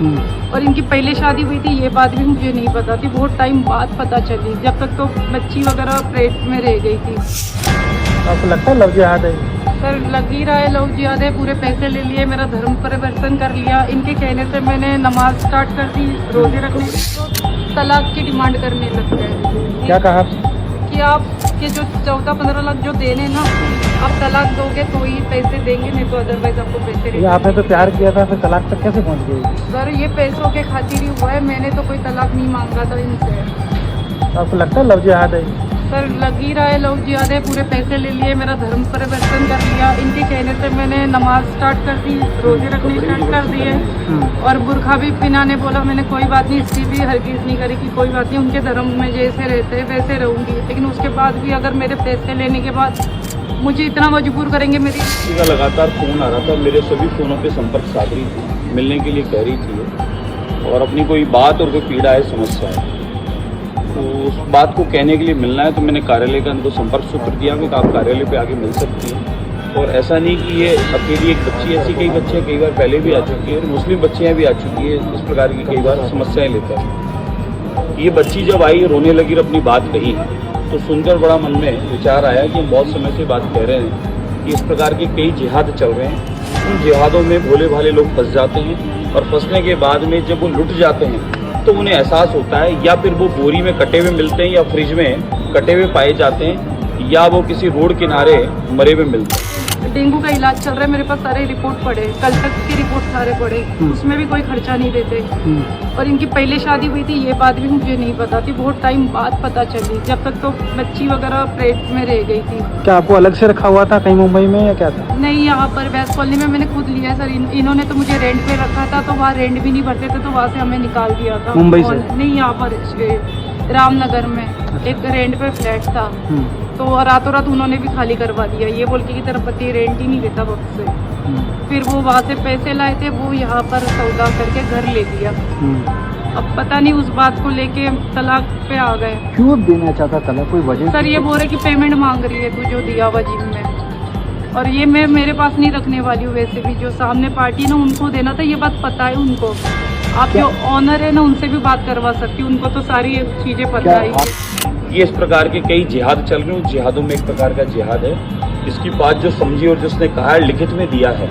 और इनकी पहले शादी हुई थी, ये बात भी मुझे नहीं पता थी, बहुत टाइम बाद पता चली, जब तक तो बच्ची वगैरह पेट में रह गई थी। आपको लगता है लव जिहाद है? सर लग ही रहा है लव जिहाद है, पूरे पैसे ले लिए, मेरा धर्म परिवर्तन कर लिया, इनके कहने से मैंने नमाज स्टार्ट कर दी, रोजे रखने तो तलाक की डिमांड करने लग गए। क्या कहा कि आप के जो 14-15 लाख जो देने ना, आप तलाक दोगे तो ही पैसे देंगे, नहीं तो अदरवाइज आपको पैसे नहीं। आपने तो प्यार किया था, फिर तलाक तक कैसे पहुंच गई? सर ये पैसों के खातिर ही हुआ है, मैंने तो कोई तलाक नहीं मांगा था इनसे। आपको लगता है लव जिहाद है? सर लग ही रहा है लव जिहाद है, पूरे पैसे ले लिए, मेरा धर्म परिवर्तन कर लिया, इनके कहने से मैंने नमाज स्टार्ट कर दी, रोजे रखने स्टार्ट कर दिए, और बुरखा भी पहनाने बोला, मैंने कोई बात नहीं, इसकी भी हरगिज़ नहीं करी कि कोई बात नहीं, उनके धर्म में जैसे रहते हैं वैसे रहूँगी, लेकिन उसके बाद भी अगर मेरे पैसे लेने के बाद मुझे इतना मजबूर करेंगे। मेरी किसी का लगातार फ़ोन आ रहा था, मेरे सभी फ़ोनों पे संपर्क साध रही थी, मिलने के लिए कह रही थी, और अपनी कोई बात और कोई पीड़ा है, समस्या है, तो उस बात को कहने के लिए मिलना है, तो मैंने कार्यालय का उनको संपर्क सूत्र दिया कि आप कार्यालय पे आके मिल सकती हैं। और ऐसा नहीं कि ये अकेली एक बच्ची, ऐसी कई बच्चियाँ कई बार पहले भी आ चुकी है, और मुस्लिम बच्चियाँ भी आ चुकी है, इस प्रकार की कई बार समस्याएँ लेता है। ये बच्ची जब आई, रोने लगी और अपनी बात कही, तो सुनकर बड़ा मन में विचार आया कि हम बहुत समय से बात कह रहे हैं कि इस प्रकार के कई जिहाद चल रहे हैं, उन जिहादों में भोले भाले लोग फंस जाते हैं, और फंसने के बाद में जब वो लुट जाते हैं तो उन्हें एहसास होता है, या फिर वो बोरी में कटे हुए मिलते हैं, या फ्रिज में कटे हुए पाए जाते हैं, या वो किसी रोड किनारे मरे हुए मिलते हैं। डेंगू का इलाज चल रहा है, मेरे पास सारे रिपोर्ट पड़े, कल तक की रिपोर्ट सारे पड़े, उसमें भी कोई खर्चा नहीं देते, और इनकी पहले शादी हुई थी, ये बात भी मुझे नहीं पता थी, बहुत टाइम बाद पता चली, जब तक तो बच्ची वगैरह पेट में रह गई थी। क्या आपको अलग से रखा हुआ था कहीं मुंबई में, या क्या था? नहीं, यहाँ पर वैस कॉलोनी में मैंने खुद लिया है सर, इन्होंने तो मुझे रेंट पे रखा था, तो वहाँ रेंट भी नहीं भरते थे, तो वहाँ से हमें निकाल दिया था। मुंबई से? नहीं, यहाँ पर रामनगर में एक रेंट पे फ्लैट था, तो रातों रात उन्होंने भी खाली करवा दिया, ये बोल के कि तेरा पति रेंट ही नहीं देता वक्त से। फिर वो वहाँ से पैसे लाए थे, वो यहाँ पर सौदा करके घर ले दिया। अब पता नहीं उस बात को लेके तलाक पे आ गए। क्यों देना चाहता तलाक, कोई वजह? सर ये बोल रहे कि पेमेंट मांग रही है तू जो दिया हुआ जिम में, और ये मैं मेरे पास नहीं रखने वाली हूँ, वैसे भी जो सामने पार्टी ना उनको देना था, ये बात पता है उनको। आप जो ऑनर है ना उनसे भी बात करवा सकती, उनको तो सारी चीजें पता है। ये इस प्रकार के कई जिहाद चल रहे हैं, जिहादों में एक प्रकार का जिहाद है। इसकी बात जो समझी और जिसने कहा है, लिखित में दिया है,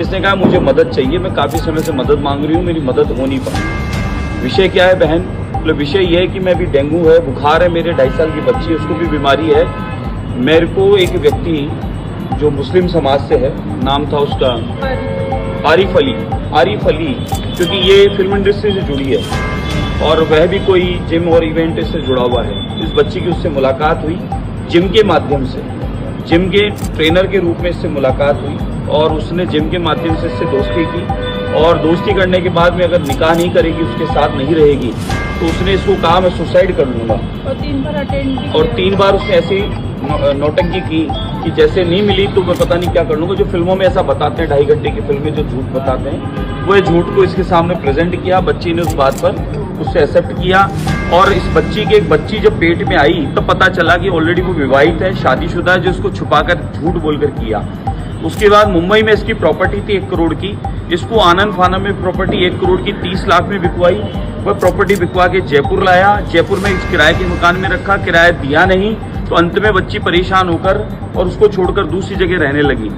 इसने कहा मुझे मदद चाहिए, मैं काफ़ी समय से मदद मांग रही हूँ, मेरी मदद हो नहीं पाई। विषय क्या है बहन? मतलब विषय ये है कि मैं भी डेंगू है, बुखार है, मेरे 2.5 साल की बच्ची है, उसको भी बीमारी है। मेरे को एक व्यक्ति जो मुस्लिम समाज से है, नाम था उसका आरिफ अली, क्योंकि ये फिल्म इंडस्ट्री से जुड़ी है, और वह भी कोई जिम और इवेंट से जुड़ा हुआ है। इस बच्ची की उससे मुलाकात हुई जिम के माध्यम से, जिम के ट्रेनर के रूप में इससे मुलाकात हुई, और उसने जिम के माध्यम से इससे दोस्ती की, और दोस्ती करने के बाद में अगर निकाह नहीं करेगी, उसके साथ नहीं रहेगी, तो उसने इसको कहा मैं सुसाइड कर लूँगा, और 3 बार अटेंड भी, और 3 बार उसने ऐसी नौटंकी की कि जैसे नहीं मिली तो मैं पता नहीं क्या कर लूँगा। जो फिल्मों में ऐसा बताते हैं, 2.5 घंटे की फिल्म में जो झूठ बताते हैं, वो झूठ को इसके सामने प्रेजेंट किया। बच्ची ने उस बात पर उससे एक्सेप्ट किया, और इस बच्ची की एक बच्ची जब पेट में आई तब पता चला कि ऑलरेडी वो विवाहित है, शादीशुदा है, जो इसको छुपाकर झूठ बोलकर किया। उसके बाद मुंबई में इसकी प्रॉपर्टी थी 1 करोड़ की, इसको आनंद फानन में प्रॉपर्टी 1 करोड़ की 30 लाख में बिकवाई। वह प्रॉपर्टी बिकवा के जयपुर लाया, जयपुर में इस किराए के मकान में रखा, किराया दिया नहीं, तो अंत में बच्ची परेशान होकर और उसको छोड़कर दूसरी जगह रहने लगी।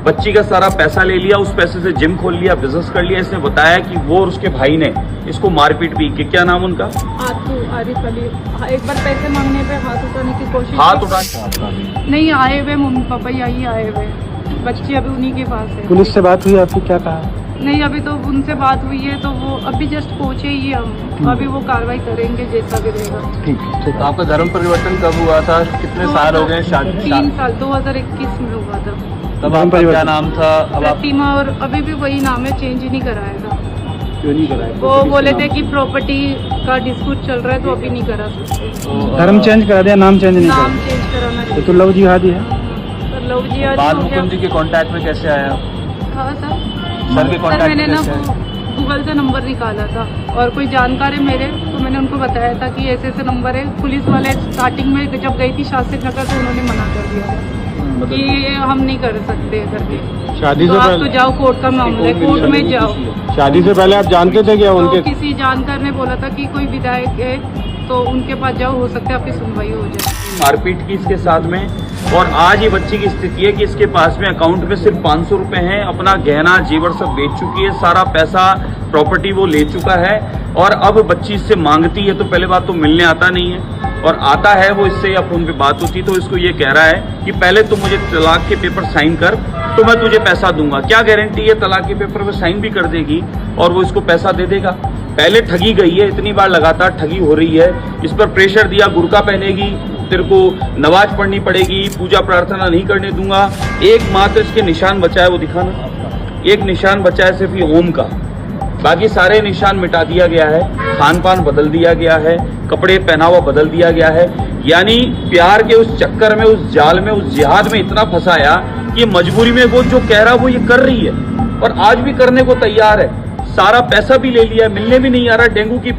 बच्ची का सारा पैसा ले लिया, उस पैसे से जिम खोल लिया, बिजनेस कर लिया। इसने बताया कि वो और उसके भाई ने इसको मारपीट भी की। क्या नाम उनका? आरिफ अली। एक बार पैसे मांगने पे हाथ उठाने की कोशिश, हाथ उठा नहीं आए हुए, मम्मी पापा यही आए हुए, बच्ची अभी उन्हीं के पास है। पुलिस से बात हुई आपकी, क्या कहा? नहीं, अभी तो उनसे बात हुई है, तो वो अभी जस्ट पहुंचे ही हम, अभी वो कार्रवाई करेंगे जैसा भी रहेगा। ठीक। आपका धर्म परिवर्तन कब हुआ था, कितने साल हो गए? 3 साल, 2021 में हुआ था। तब आपका क्या नाम था? अब आप प्रतिमा, और अभी भी वही नाम है, चेंज ही नहीं कराया था। क्यों नहीं कराया? वो बोले थे कि प्रॉपर्टी का डिस्प्यूट चल रहा है, तो अभी नहीं करा सकते। धर्म चेंज करा दिया, नाम चेंज नहीं नाम करा? चेंज कराना ये तो लव जिहादी है। तो लव जी आज बाल हो गया। मुकुंद जी के कांटेक्ट में कैसे आया? हाँ सर के सर, कांटेक्ट मैंने में ना कैसे आया? गूगल से नंबर निकाला था, और कोई जानकार है मेरे, तो मैंने उनको बताया था कि ऐसे ऐसे नंबर है। पुलिस वाले स्टार्टिंग में जब गई थी शास्त्री नगर, तो उन्होंने मना कर दिया था। मदद कि हम नहीं कर सकते करके। शादी तो से आप तो पहले जाओ, कोर्ट का मामला है, कोर्ट में जाओ। शादी से पहले आप जानते थे क्या तो उनके? किसी जानकार ने बोला था कि कोई विधायक है तो उनके पास जाओ, हो सकता है आपकी सुनवाई हो जाए। मारपीट की इसके साथ में, और आज ये बच्ची की स्थिति है कि इसके पास में अकाउंट में सिर्फ 500 रुपए हैं, अपना गहना जेवर सब बेच चुकी है, सारा पैसा प्रॉपर्टी वो ले चुका है, और अब बच्ची इससे मांगती है तो पहले बात तो मिलने आता नहीं है, और आता है वो इससे या फोन पे बात होती तो इसको ये कह रहा है कि पहले तुम मुझे तलाक के पेपर साइन कर तो मैं तुझे पैसा दूंगा। क्या गारंटी है तलाक के पेपर पे साइन भी कर देगी और वो इसको पैसा दे देगा? पहले ठगी गई है, इतनी बार लगातार ठगी हो रही है, इस पर प्रेशर दिया, बुर्का पहनेगी, तेरे को नमाज पढ़नी पड़ेगी, पूजा प्रार्थना नहीं करने दूंगा। एकमात्र इसके निशान बचा है, वो दिखाना, एक निशान बचा है सिर्फ ये ओम का, बाकी सारे निशान मिटा दिया गया है, खान पान बदल दिया गया है, कपड़े पहनावा बदल दिया गया है। यानी प्यार के उस चक्कर में, उस जाल में, उस जिहाद में इतना फंसाया कि मजबूरी में वो जो कह रहा वो ये कर रही है, और आज भी करने को तैयार है। सारा पैसा भी ले लिया, मिलने भी नहीं आ रहा। डेंगू की